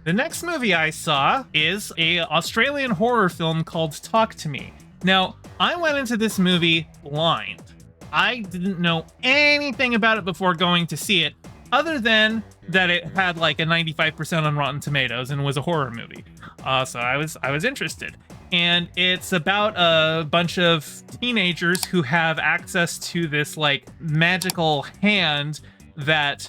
The next movie I saw is a Australian horror film called Talk to Me. Now, I went into this movie blind. I didn't know anything about it before going to see it, other than that it had like a 95% on Rotten Tomatoes and was a horror movie. So I was interested. And it's about a bunch of teenagers who have access to this like magical hand that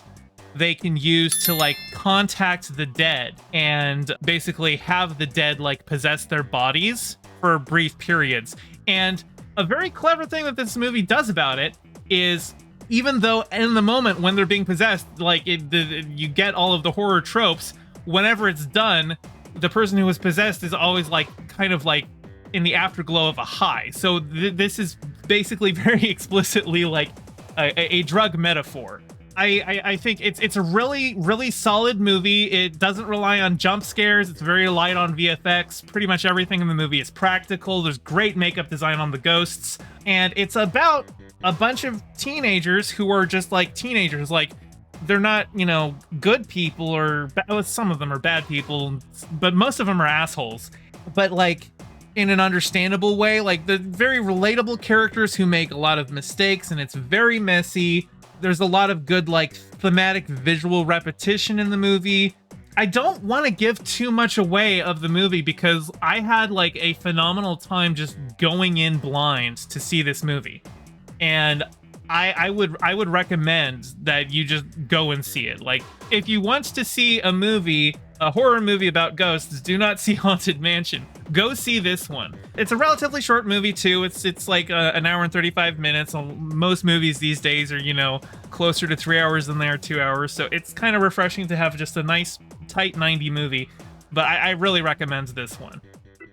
they can use to like contact the dead and basically have the dead like possess their bodies for brief periods. And a very clever thing that this movie does about it is, even though in the moment when they're being possessed, like you get all of the horror tropes, whenever it's done, the person who was possessed is always like kind of like in the afterglow of a high. So this is basically very explicitly like a drug metaphor. I think it's a really, really solid movie. It doesn't rely on jump scares. It's very light on VFX. Pretty much everything in the movie is practical. There's great makeup design on the ghosts. And it's about a bunch of teenagers who are just like teenagers. Like, they're not, you know, good people, or some of them are bad people, but most of them are assholes. But like in an understandable way, like the very relatable characters who make a lot of mistakes, and it's very messy. There's a lot of good like thematic visual repetition in the movie. I don't want to give too much away of the movie because I had like a phenomenal time just going in blind to see this movie. And I would recommend that you just go and see it. Like, if you want to see a movie, a horror movie about ghosts, do not see Haunted Mansion. Go see this one. It's a relatively short movie too. It's like an hour and 35 minutes. Most movies these days are, you know, closer to 3 hours than they are 2 hours. So it's kind of refreshing to have just a nice tight 90 movie. But I really recommend this one.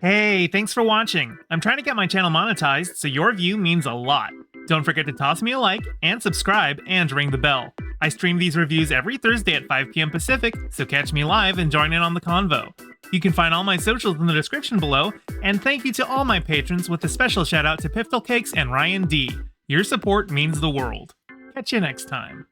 Hey, thanks for watching. I'm trying to get my channel monetized, so your view means a lot. Don't forget to toss me a like and subscribe and ring the bell. I stream these reviews every Thursday at 5 p.m. Pacific, so catch me live and join in on the convo. You can find all my socials in the description below, and thank you to all my patrons, with a special shout out to Piftle Cakes and Ryan D. Your support means the world. Catch you next time.